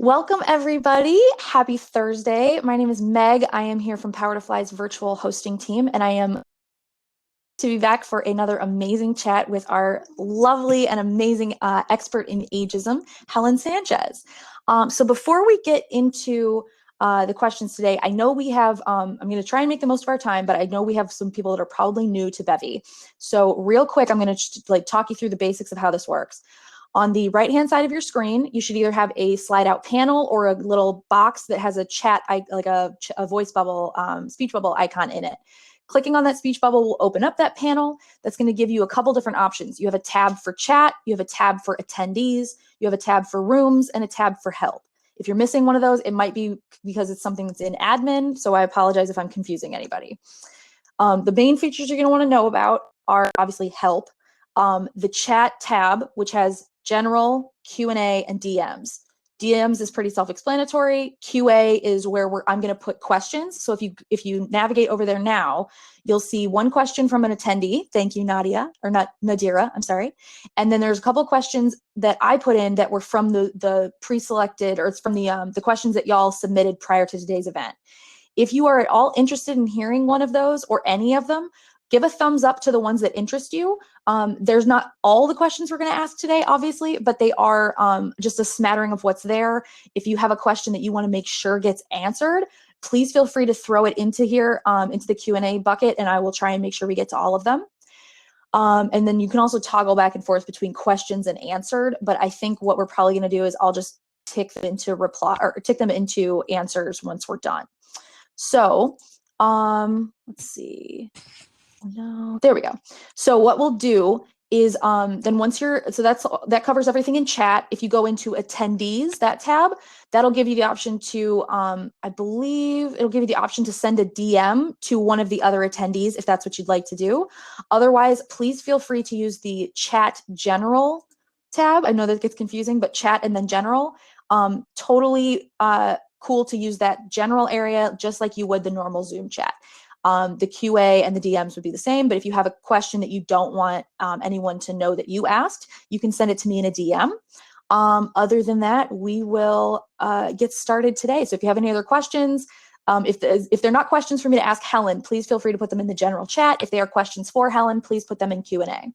Welcome, everybody. Happy Thursday. My name is Meg. I am here from Power to Fly's virtual hosting team, and I am to be back for another amazing chat with our lovely and amazing expert in ageism, Helen Sanchez. So before we get into the questions today, I know we have, I'm going to try and make the most of our time, but I know we have some people that are probably new to Bevy. So real quick, I'm going to talk you through the basics of how this works. On the right-hand side of your screen, you should either have a slide-out panel or a little box that has a chat, like a voice bubble, speech bubble icon in it. Clicking on that speech bubble will open up that panel. That's going to give you a couple different options. You have a tab for chat, you have a tab for attendees, you have a tab for rooms, and a tab for help. If you're missing one of those, it might be because it's something that's in admin, so I apologize if I'm confusing anybody. The main features you're going to want to know about are obviously help, the chat tab, which has general, Q&A, and DMs. DMs is pretty self-explanatory. QA is where I'm going to put questions. So if you navigate over there now, you'll see one question from an attendee. Thank you, Nadia, or not Nadira, I'm sorry. And then there's a couple questions that I put in that were from the pre-selected, or it's from the questions that y'all submitted prior to today's event. If you are at all interested in hearing one of those or any of them, give a thumbs up to the ones that interest you. There's not all the questions we're going to ask today, obviously, but they are just a smattering of what's there. If you have a question that you want to make sure gets answered, please feel free to throw it into here, into the Q&A bucket, and I will try and make sure we get to all of them. And then you can also toggle back and forth between questions and answered, but I think what we're probably going to do is I'll just tick them into answers once we're done. So let's see. No, there we go. So what we'll do is then once that covers everything in chat. If you go into attendees, that tab, that'll give you the option to, I believe it'll give you the option to send a DM to one of the other attendees if that's what you'd like to do. Otherwise, please feel free to use the chat general tab. I know that gets confusing, but chat and then general, totally cool to use that general area just like you would the normal Zoom chat. The QA and the DMs would be the same, but if you have a question that you don't want anyone to know that you asked, you can send it to me in a DM. Other than that, we will get started today. So if you have any other questions, if they're not questions for me to ask Helen, please feel free to put them in the general chat. If they are questions for Helen, please put them in Q&A.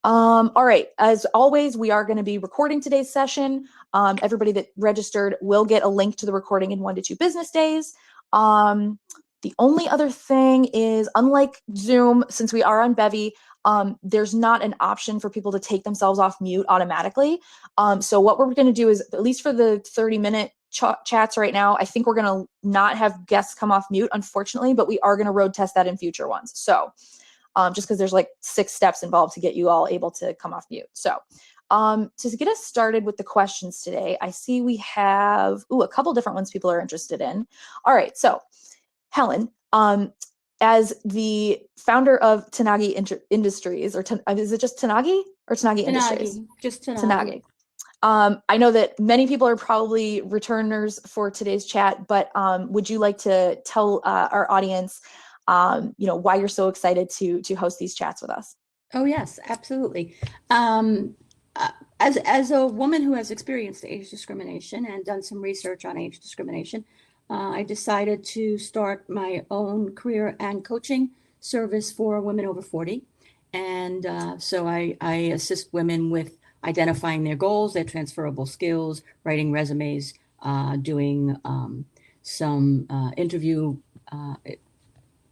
All right, as always, we are going to be recording today's session. Everybody that registered will get a link to the recording in 1 to 2 business days. The only other thing is, unlike Zoom, since we are on Bevy, there's not an option for people to take themselves off mute automatically. So what we're going to do is, at least for the 30-minute chats right now, I think we're going to not have guests come off mute, unfortunately, but we are going to road test that in future ones. So just because there's like 6 steps involved to get you all able to come off mute. So to get us started with the questions today, I see we have a couple different ones people are interested in. All right, so Helen, as the founder of Tanagui Industries, or is it just Tanagui or Tanagui Industries? Just Tanagui. I know that many people are probably returners for today's chat, but would you like to tell our audience, why you're so excited to host these chats with us? Oh yes, absolutely. As a woman who has experienced age discrimination and done some research on age discrimination, I decided to start my own career and coaching service for women over 40. And so I assist women with identifying their goals, their transferable skills, writing resumes, doing some interview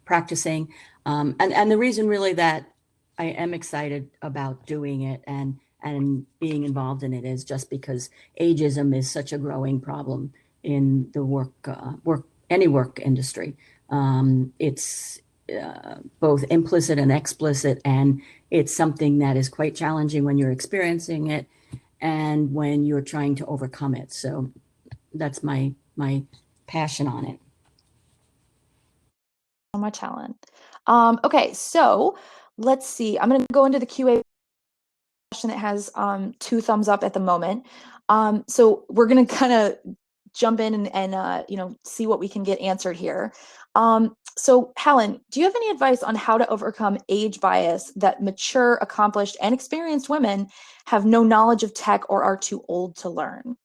practicing. And the reason really that I am excited about doing it and being involved in it is just because ageism is such a growing problem in the any work industry. It's both implicit and explicit, and it's something that is quite challenging when you're experiencing it and when you're trying to overcome it. So that's my passion on it. So much, Helen. Okay, so let's see. I'm going to go into the QA question that has 2 thumbs up at the moment. So we're going to kind of jump in and see what we can get answered here. So Helen, do you have any advice on how to overcome age bias that mature, accomplished, and experienced women have no knowledge of tech or are too old to learn?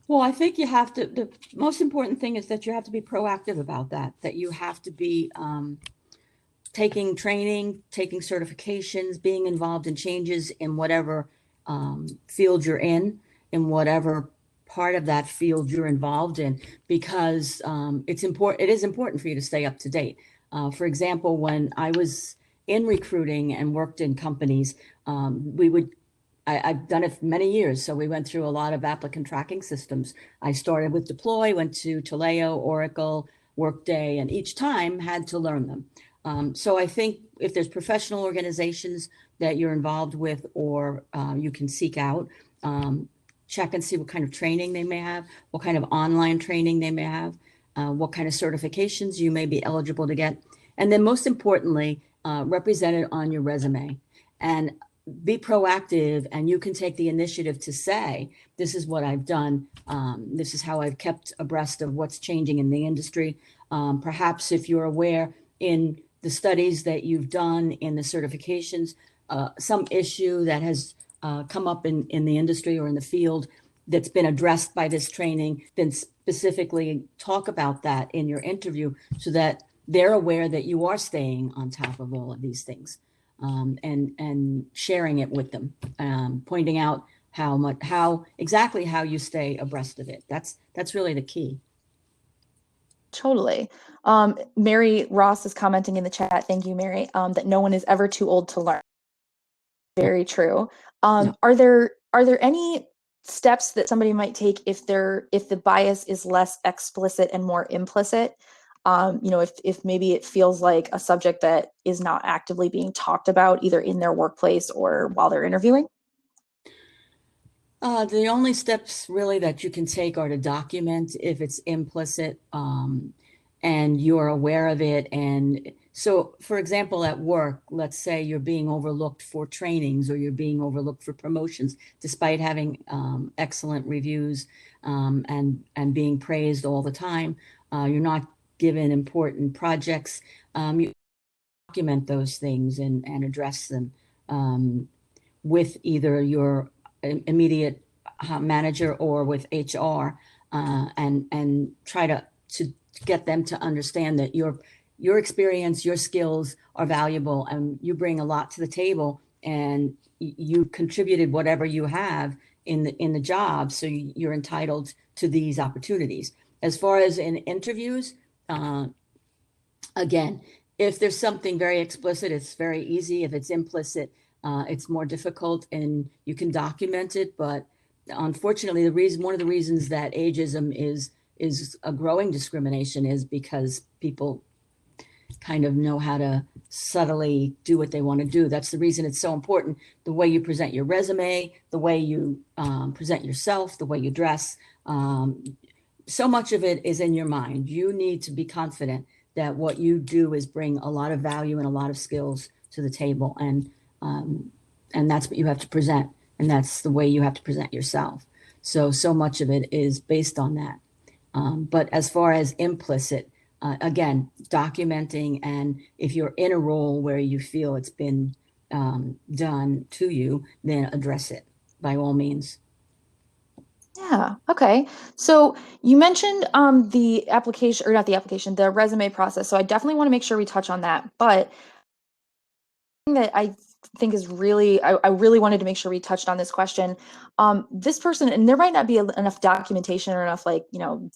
Well, I think you have to, the most important thing is that you have to be proactive about that you have to be taking training, taking certifications, being involved in changes in whatever field you're in whatever part of that field you're involved in, because it's important. It is important for you to stay up to date. For example, when I was in recruiting and worked in companies, we would I've done it for many years. So we went through a lot of applicant tracking systems. I started with Deploy, went to Taleo, Oracle, Workday, and each time had to learn them. So I think if there's professional organizations that you're involved with, or you can seek out, check and see what kind of training they may have, what kind of online training they may have, what kind of certifications you may be eligible to get. And then most importantly, represent it on your resume. And be proactive, and you can take the initiative to say, this is what I've done. This is how I've kept abreast of what's changing in the industry. Perhaps if you're aware in the studies that you've done, in the certifications, some issue that has come up in the industry or in the field that's been addressed by this training, then specifically talk about that in your interview so that they're aware that you are staying on top of all of these things. And sharing it with them, pointing out how exactly how you stay abreast of it. That's really the key. Totally. Mary Ross is commenting in the chat. Thank you, Mary. That no one is ever too old to learn. Very true. No. Are there any steps that somebody might take if the bias is less explicit and more implicit? If maybe it feels like a subject that is not actively being talked about either in their workplace or while they're interviewing? The only steps really that you can take are to document if it's implicit, and you're aware of it. And so, for example, at work, let's say you're being overlooked for trainings or you're being overlooked for promotions, despite having excellent reviews, and being praised all the time. You're not given important projects. You document those things and address them with either your immediate manager or with HR, and try to get them to understand that your experience, your skills are valuable, and you bring a lot to the table, and you contributed whatever you have in the job, so you're entitled to these opportunities. As far as in interviews, again, if there's something very explicit, it's very easy. If it's implicit, it's more difficult, and you can document it. But unfortunately, one of the reasons that ageism is a growing discrimination is because people kind of know how to subtly do what they want to do. That's the reason it's so important. The way you present your resume, the way you present yourself, the way you dress. So much of it is in your mind. You need to be confident that what you do is bring a lot of value and a lot of skills to the table. And that's what you have to present. And that's the way you have to present yourself. So much of it is based on that. But as far as implicit, again, documenting, and if you're in a role where you feel it's been done to you, then address it by all means. Yeah. Okay. So you mentioned the application, or not the application, the resume process. So I definitely want to make sure we touch on that. But that I think is really, I really wanted to make sure we touched on this question. This person, and there might not be enough documentation or enough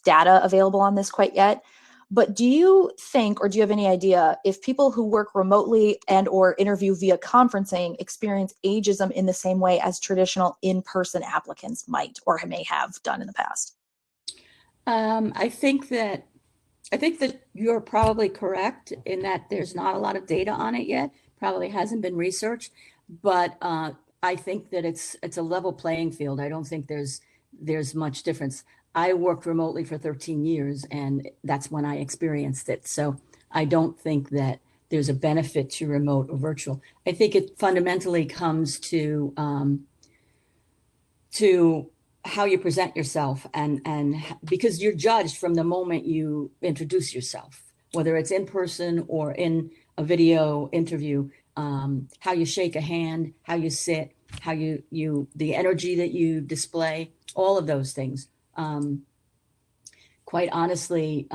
data available on this quite yet, but do you think, or do you have any idea if people who work remotely and or interview via conferencing experience ageism in the same way as traditional in-person applicants might or may have done in the past? I think that you're probably correct in that there's not a lot of data on it yet. Probably hasn't been researched, but I think that it's a level playing field. I don't think there's much difference. I worked remotely for 13 years, and that's when I experienced it. So I don't think that there's a benefit to remote or virtual. I think it fundamentally comes to how you present yourself, and because you're judged from the moment you introduce yourself, whether it's in person or in a video interview. How you shake a hand, how you sit, how you the energy that you display, all of those things Quite honestly,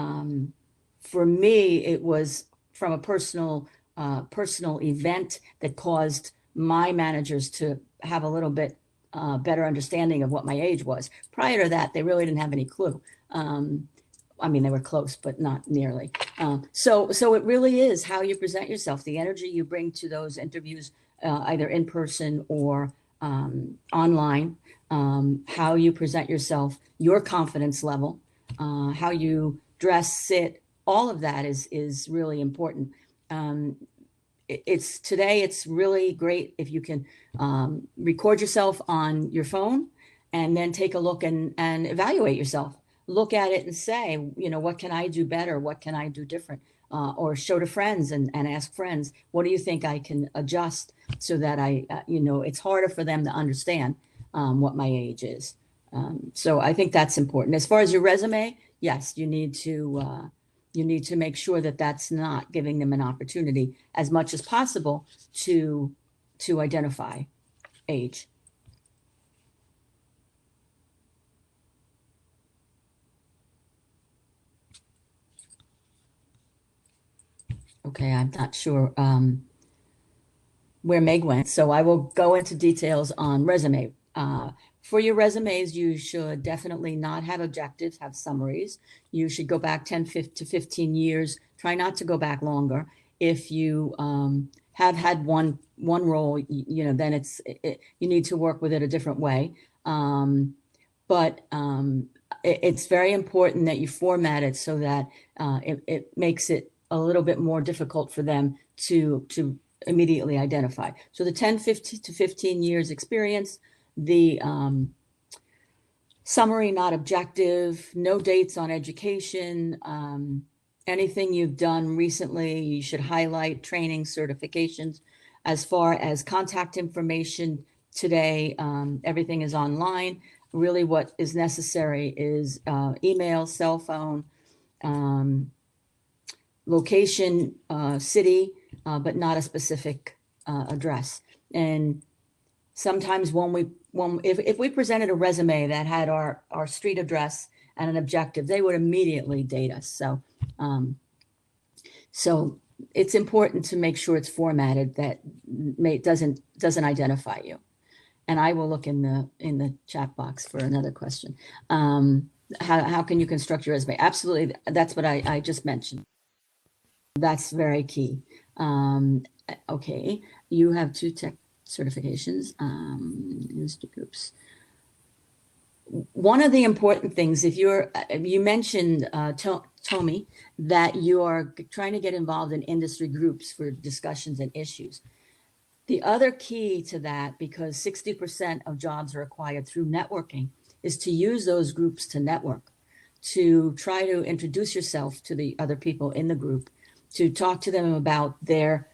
for me, it was from a personal event that caused my managers to have a little bit better understanding of what my age was. Prior to that, they really didn't have any clue. I mean, they were close, but not nearly. So it really is how you present yourself, the energy you bring to those interviews, either in person or online, how you present yourself, your confidence level, how you dress, sit, all of that is really important. It's really great if you can record yourself on your phone and then take a look and evaluate yourself. Look at it and say, what can I do better? What can I do different? Or show to friends and ask friends, what do you think I can adjust so that it's harder for them to understand what my age is. So I think that's important. As far as your resume, yes, you need to make sure that that's not giving them an opportunity as much as possible to identify age. Okay, I'm not sure where Meg went, so I will go into details on resume. For your resumes, you should definitely not have objectives, have summaries. You should go back 10 to 15 years. Try not to go back longer. If you have had one role, then you need to work with it a different way. But it's very important that you format it so that it makes it a little bit more difficult for them to immediately identify. So the 10 to 15 years experience, the summary, not objective, no dates on education, anything you've done recently, you should highlight training, certifications. As far as contact information today, everything is online. Really what is necessary is email, cell phone, location, city, but not a specific address. And sometimes if we presented a resume that had our street address and an objective, they would immediately date us. So it's important to make sure it's formatted that doesn't identify you. And I will look in the chat box for another question. How can you construct your resume? Absolutely, that's what I just mentioned. That's very key. Okay, you have 2 tech certifications, industry groups. One of the important things, if you mentioned, Tommy, that you are trying to get involved in industry groups for discussions and issues. The other key to that, because 60% of jobs are acquired through networking, is to use those groups to network, to try to introduce yourself to the other people in the group, to talk to them about their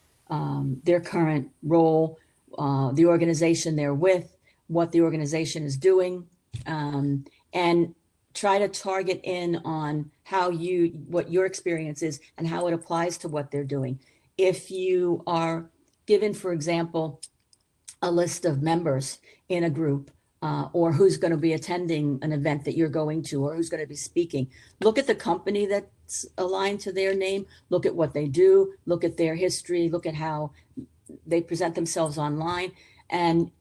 current role, the organization they're with, what the organization is doing, and try to target in on what your experience is and how it applies to what they're doing. If you are given, for example, a list of members in a group, or who's going to be attending an event that you're going to, or who's going to be speaking, look at the company that's aligned to their name, look at what they do, look at their history, look at how they present themselves online, and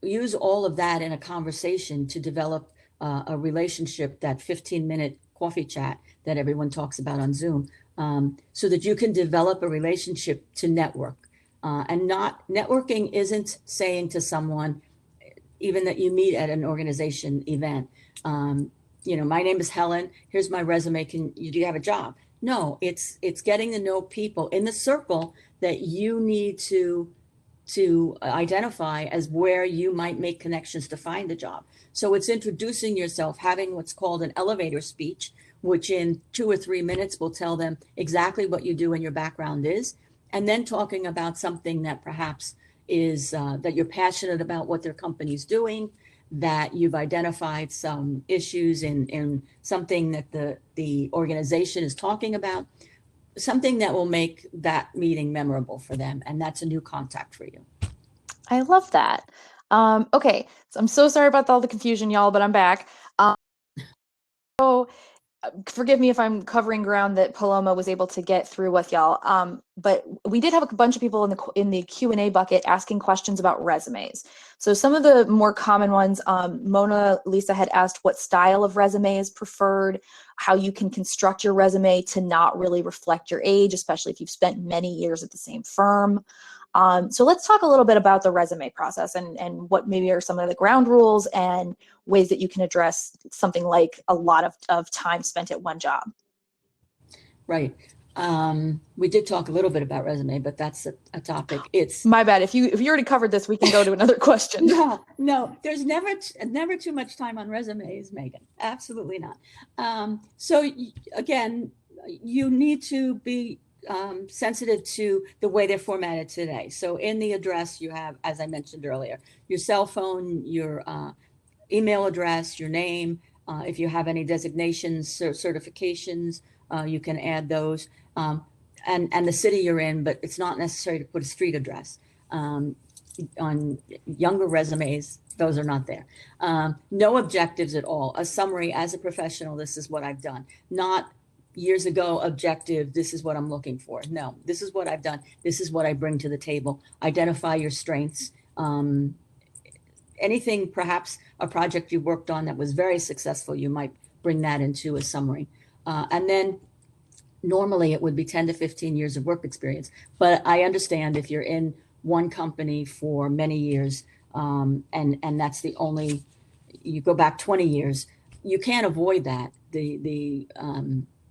use all of that in a conversation to develop a relationship, that 15-minute coffee chat that everyone talks about on Zoom, so that you can develop a relationship to network. And not networking isn't saying to someone, even that you meet at an organization event, my name is Helen, here's my resume, do you have a job? No, it's getting to know people in the circle that you need to identify as where you might make connections to find a job. So it's introducing yourself, having what's called an elevator speech, which in 2 or 3 minutes will tell them exactly what you do and your background is, and then talking about something that perhaps is that you're passionate about what their company's doing, that you've identified some issues in something that the organization is talking about, something that will make that meeting memorable for them. And that's a new contact for you. I love that. Okay, so I'm so sorry about all the confusion, y'all, but I'm back. So forgive me if I'm covering ground that Paloma was able to get through with y'all. But we did have a bunch of people in the Q&A bucket asking questions about resumes. So some of the more common ones, Mona Lisa had asked what style of resume is preferred, how you can construct your resume to not really reflect your age, especially if you've spent many years at the same firm. So let's talk a little bit about the resume process and what maybe are some of the ground rules and ways that you can address something like a lot of time spent at one job. Right. We did talk a little bit about resume, but that's a topic. It's my bad. If you already covered this, we can go to another question. No, there's never too much time on resumes, Megan. Absolutely not. So again, you need to be sensitive to the way they're formatted today. So in the address, you have, as I mentioned earlier, your cell phone, your email address, your name. If you have any designations, certifications, you can add those, and the city you're in, but it's not necessary to put a street address. On younger resumes, those are not there. No objectives at all. A summary: as a professional, this is what I've done. Not years ago objective, this is what I'm looking for. No, this is what I've done. This is what I bring to the table. Identify your strengths. Anything, perhaps a project you worked on that was very successful, you might bring that into a summary. And then normally it would be 10 to 15 years of work experience. But I understand if you're in one company for many years, and that's the only, you go back 20 years, you can't avoid that. The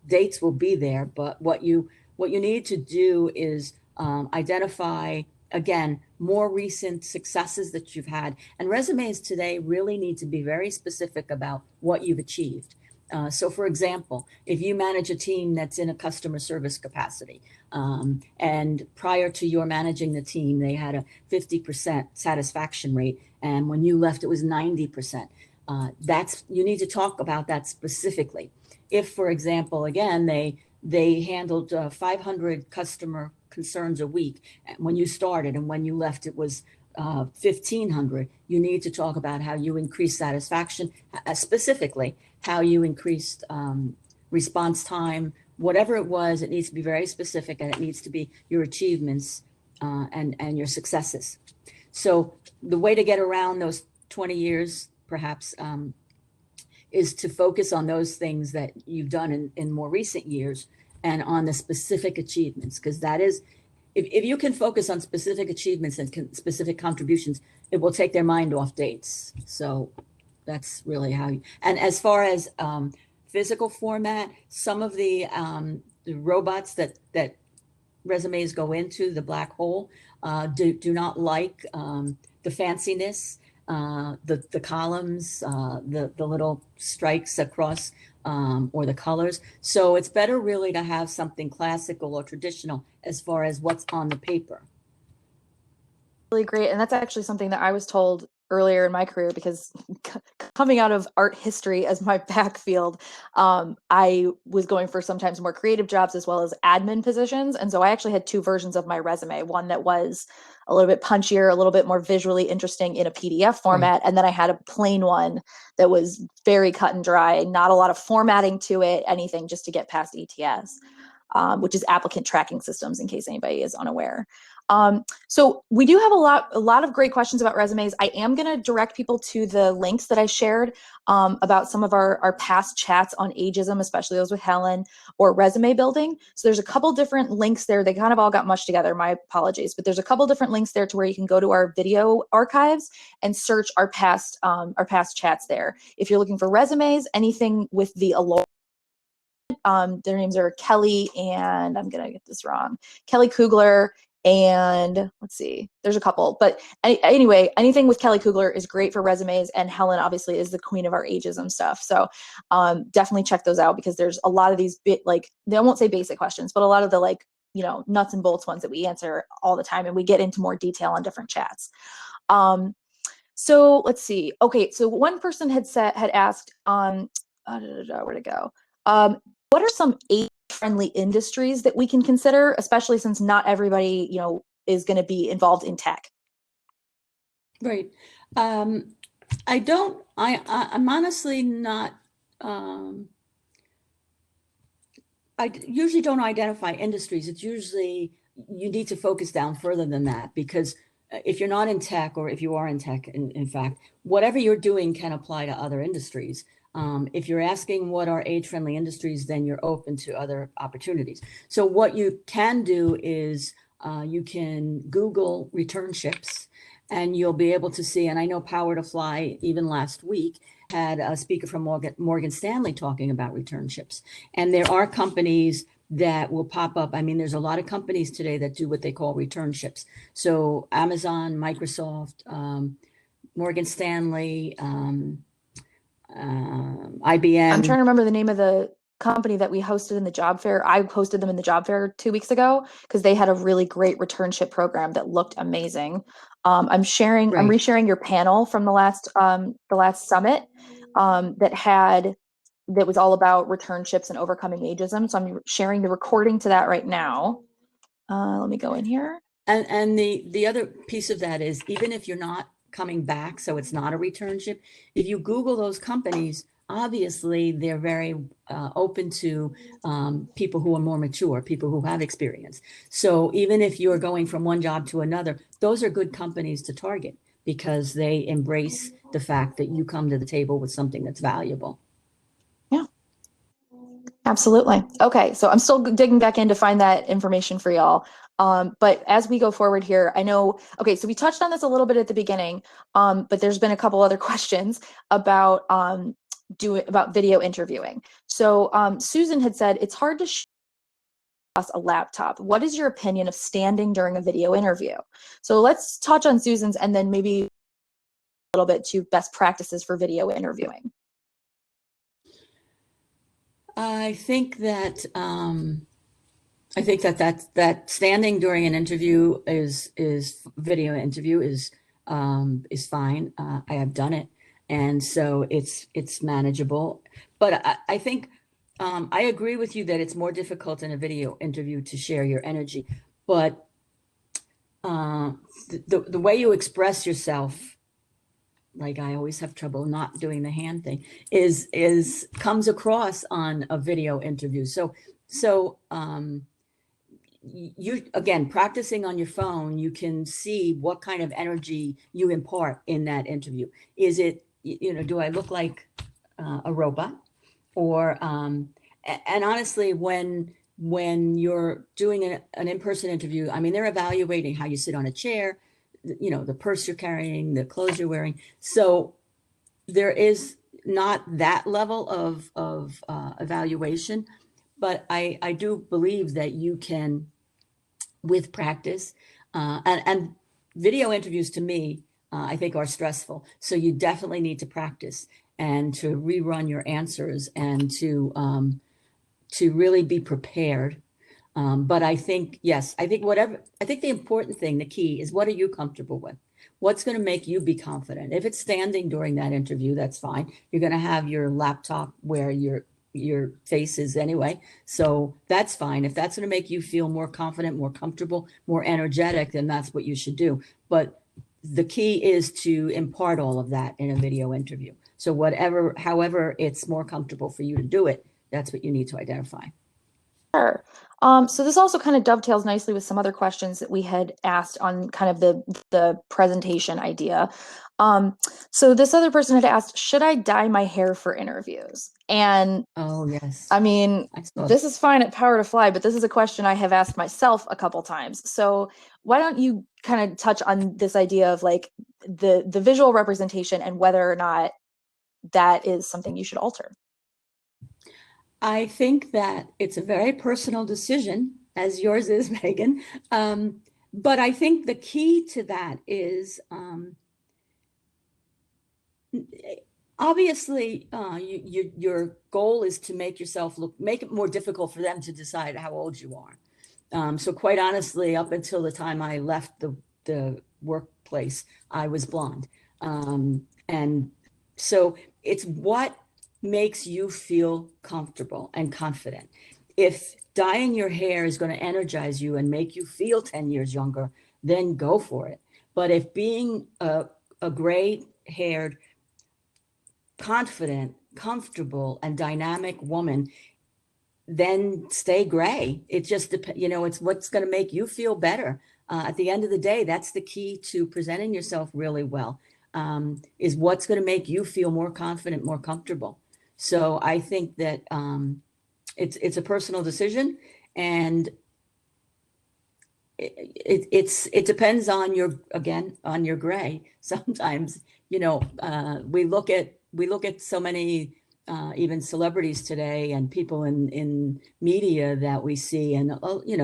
dates will be there, but what you need to do is identify, again, more recent successes that you've had. And resumes today really need to be very specific about what you've achieved. So for example, if you manage a team that's in a customer service capacity, and prior to your managing the team, they had a 50% satisfaction rate, and when you left, it was 90%. You need to talk about that specifically. If, for example, again, they handled 500 customer concerns a week when you started, and when you left, it was 1,500. You need to talk about how you increased satisfaction, specifically how you increased response time, whatever it was. It needs to be very specific, and it needs to be your achievements and your successes. So the way to get around those 20 years, perhaps, is to focus on those things that you've done in more recent years and on the specific achievements, because that is, if you can focus on specific achievements and specific contributions, it will take their mind off dates. So that's really how you, and as far as physical format, some of the robots that resumes go into, the black hole, do not like the fanciness, the columns, the little strikes across, or the colors. So it's better really to have something classical or traditional as far as what's on the paper. Really great. And that's actually something that I was told earlier in my career, because coming out of art history as my backfield, I was going for sometimes more creative jobs as well as admin positions. And so I actually had two versions of my resume, one that was a little bit punchier, a little bit more visually interesting in a PDF format. Right. And then I had a plain one that was very cut and dry, not a lot of formatting to it, anything just to get past ETS, which is applicant tracking systems, in case anybody is unaware. So we do have a lot of great questions about resumes. I am going to direct people to the links that I shared about some of our past chats on ageism, especially those with Helen, or resume building. So there's a couple different links there. They kind of all got mushed together. My apologies, but there's a couple different links there to where you can go to our video archives and search our past chats there. If you're looking for resumes, anything with the allure. Their names are Kelly and I'm going to get this wrong. Kelly Kugler. And let's see, there's a couple, but anyway, anything with Kelly Kugler is great for resumes, and Helen obviously is the queen of our ageism stuff. So definitely check those out, because there's a lot of these they won't say basic questions, but a lot of the nuts and bolts ones that we answer all the time, and we get into more detail on different chats. So let's see. Okay, so one person had asked where'd it go? What are some age-friendly industries that we can consider, especially since not everybody, is going to be involved in tech? Right. I'm honestly not I usually don't identify industries. It's usually, you need to focus down further than that, because if you're not in tech, or if you are in tech, in fact, whatever you're doing can apply to other industries. If you're asking what are age-friendly industries, then you're open to other opportunities. So what you can do is you can Google return ships, and you'll be able to see, and I know Power to Fly, even last week, had a speaker from Morgan Stanley talking about return ships. And there are companies that will pop up. I mean, there's a lot of companies today that do what they call return ships. So Amazon, Microsoft, Morgan Stanley, IBM. I'm trying to remember the name of the company that we hosted in the job fair. I hosted them in the job fair 2 weeks ago because they had a really great return ship program that looked amazing. I'm resharing your panel from the last summit that was all about return ships and overcoming ageism. So I'm sharing the recording to that right now. Let me go in here. And the other piece of that is, even if you're not coming back, so it's not a return ship, if you Google those companies, obviously they're very open to people who are more mature, people who have experience. So even if you're going from one job to another, those are good companies to target, because they embrace the fact that you come to the table with something that's valuable. Yeah, absolutely. Okay, so I'm still digging back in to find that information for y'all. But as we go forward here, I know, okay, so we touched on this a little bit at the beginning, but there's been a couple other questions about video interviewing. So Susan had said, it's hard to show us a laptop. What is your opinion of standing during a video interview? So let's touch on Susan's and then maybe a little bit to best practices for video interviewing. I think that that standing during an interview is video interview is fine. I have done it, and so it's manageable. But I think I agree with you that it's more difficult in a video interview to share your energy. But the way you express yourself, like I always have trouble not doing the hand thing, is comes across on a video interview. So you, again, practicing on your phone, you can see what kind of energy you impart in that interview. Is it, do I look like a robot? Or and honestly, when you're doing an in-person interview, I mean, they're evaluating how you sit on a chair, the purse you're carrying, the clothes you're wearing. So there is not that level of evaluation, but I do believe that you can, with practice, and video interviews to me, I think are stressful. So you definitely need to practice and to rerun your answers and to really be prepared. But I think, yes, I think the important thing, the key is, what are you comfortable with? What's going to make you be confident? If it's standing during that interview, that's fine. You're going to have your laptop where your face is anyway. So that's fine. If that's going to make you feel more confident, more comfortable, more energetic, then that's what you should do. But the key is to impart all of that in a video interview. So however it's more comfortable for you to do it, that's what you need to identify. Sure. So this also kind of dovetails nicely with some other questions that we had asked on kind of the presentation idea. So this other person had asked, should I dye my hair for interviews? And oh, yes, I mean, this is fine at Power to Fly, but this is a question I have asked myself a couple times. So why don't you kind of touch on this idea of like the visual representation and whether or not that is something you should alter? I think that it's a very personal decision, as yours is, Megan. But I think the key to that is, obviously, your goal is to make it more difficult for them to decide how old you are. So quite honestly, up until the time I left the workplace, I was blonde. And so it's what makes you feel comfortable and confident. If dyeing your hair is going to energize you and make you feel 10 years younger, then go for it. But if being a gray-haired, confident, comfortable, and dynamic woman then stay gray. It just depends, it's what's going to make you feel better. At the end of the day, that's the key to presenting yourself really well, is what's going to make you feel more confident, more comfortable. So I think that it's a personal decision, and it depends on on your gray. Sometimes, we look at so many even celebrities today and people in media that we see, and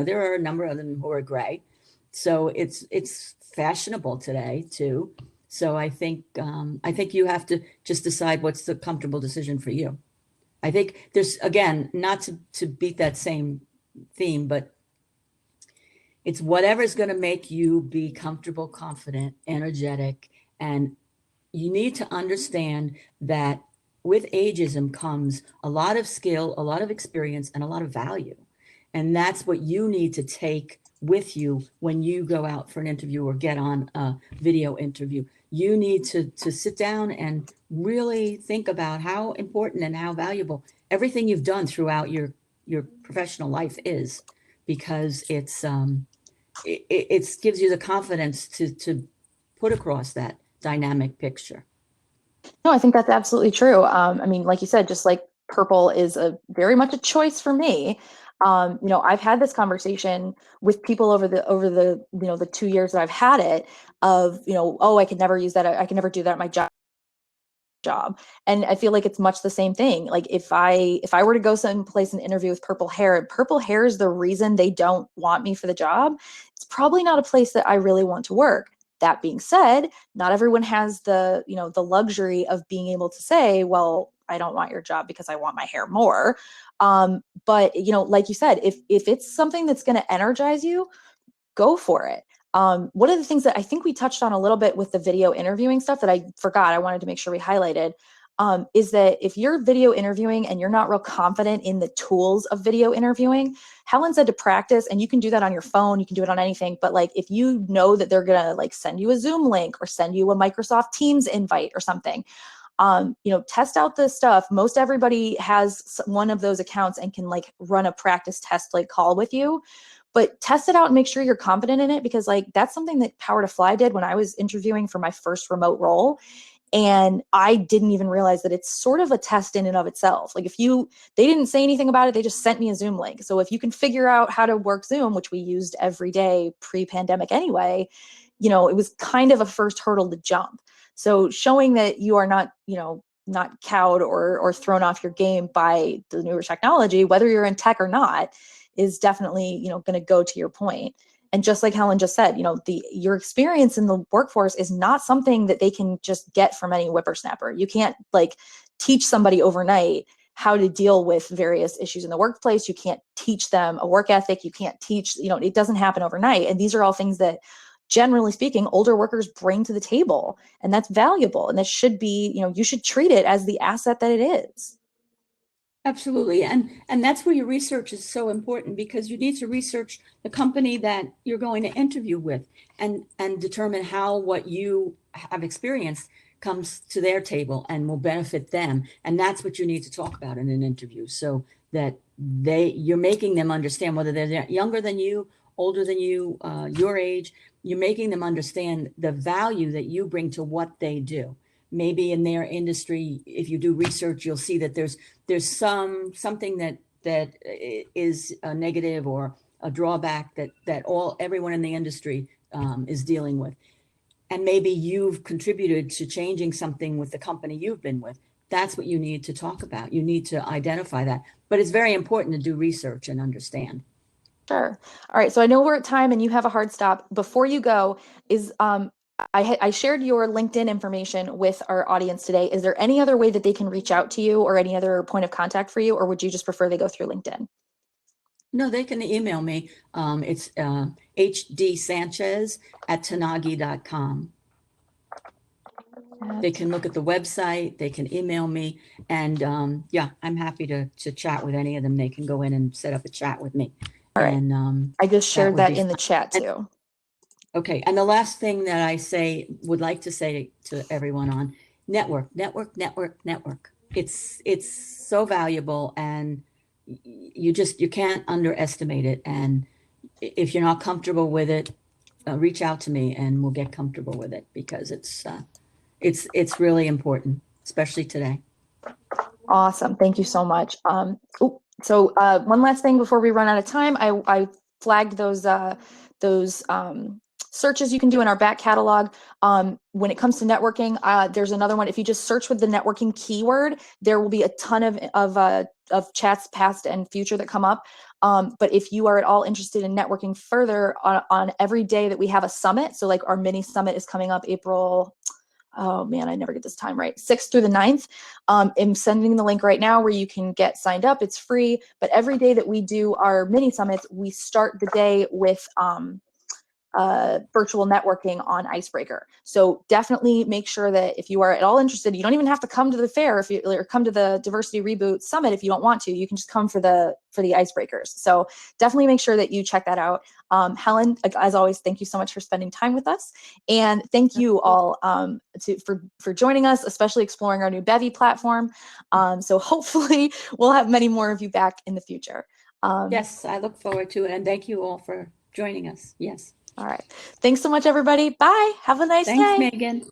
there are a number of them who are gray. So it's fashionable today too. So I think you have to just decide what's the comfortable decision for you. I think there's, again, not to beat that same theme, but it's whatever's going to make you be comfortable, confident, energetic. And you need to understand that with ageism comes a lot of skill, a lot of experience, and a lot of value. And that's what you need to take with you when you go out for an interview or get on a video interview. You need to sit down and really think about how important and how valuable everything you've done throughout your professional life is, because it gives you the confidence to put across that dynamic picture. No, I think that's absolutely true. I mean, like you said, just like purple is a very much a choice for me. I've had this conversation with people over the the 2 years that I've had it of, oh, I could never use that. I can never do that at my job. And I feel like it's much the same thing. Like if I were to go someplace and interview with purple hair is the reason they don't want me for the job, it's probably not a place that I really want to work. That being said, not everyone has the luxury of being able to say, well, I don't want your job because I want my hair more. But like you said, if it's something that's going to energize you, go for it. One of the things that I think we touched on a little bit with the video interviewing stuff that I forgot, I wanted to make sure we highlighted, is that if you're video interviewing and you're not real confident in the tools of video interviewing, Helen said to practice, and you can do that on your phone, you can do it on anything, but like if you know that they're gonna like send you a Zoom link or send you a Microsoft Teams invite or something, test out this stuff. Most everybody has one of those accounts and can like run a practice test like call with you, but test it out and make sure you're confident in it, because like that's something that Power to Fly did when I was interviewing for my first remote role. And I didn't even realize that it's sort of a test in and of itself. Like they didn't say anything about it, they just sent me a Zoom link. So if you can figure out how to work Zoom, which we used every day pre-pandemic anyway, it was kind of a first hurdle to jump. So showing that you are not cowed or thrown off your game by the newer technology, whether you're in tech or not, is definitely, going to go to your point. And just like Helen just said, your experience in the workforce is not something that they can just get from any whippersnapper. You can't like teach somebody overnight how to deal with various issues in the workplace. You can't teach them a work ethic. You can't teach, it doesn't happen overnight. And these are all things that, generally speaking, older workers bring to the table, and that's valuable. And that should be, you should treat it as the asset that it is. Absolutely. And that's where your research is so important, because you need to research the company that you're going to interview with and determine how what you have experienced comes to their table and will benefit them. And that's what you need to talk about in an interview, so that you're making them understand, whether they're younger than you, older than you, your age, you're making them understand the value that you bring to what they do. Maybe in their industry, if you do research, you'll see that there's something that is a negative or a drawback that everyone in the industry is dealing with, and maybe you've contributed to changing something with the company you've been with. That's what you need to talk about. You need to identify that, but it's very important to do research and understand. Sure. All right. So I know we're at time and you have a hard stop. Before you go, I shared your LinkedIn information with our audience today. Is there any other way that they can reach out to you, or any other point of contact for you, or would you just prefer they go through LinkedIn? No, they can email me. It's hdsanchez@tanagui.com. They can look at the website, they can email me, and yeah, I'm happy to chat with any of them. They can go in and set up a chat with me. All right. And I just shared that in the chat too. Okay. And the last thing that I would like to say to everyone on network. It's so valuable. And you can't underestimate it. And if you're not comfortable with it, reach out to me and we'll get comfortable with it, because it's really important, especially today. Awesome. Thank you so much. So one last thing before we run out of time, I flagged those searches you can do in our back catalog. When it comes to networking, there's another one. If you just search with the networking keyword, there will be a ton of chats past and future that come up. But if you are at all interested in networking further on every day that we have a summit, so like our mini summit is coming up April, oh man, I never get this time right, 6th through the 9th. I'm sending the link right now where you can get signed up. It's free, but every day that we do our mini summits, we start the day with virtual networking on Icebreaker. So definitely make sure that if you are at all interested, you don't even have to come to the fair if you or come to the Diversity Reboot Summit if you don't want to. You can just come for the icebreakers. So definitely make sure that you check that out. Helen, as always, thank you so much for spending time with us, and thank you all for joining us, especially exploring our new Bevy platform. So hopefully we'll have many more of you back in the future. Yes, I look forward to it, and thank you all for joining us. Yes. All right. Thanks so much, everybody. Bye. Have a nice Thanks, day. Megan.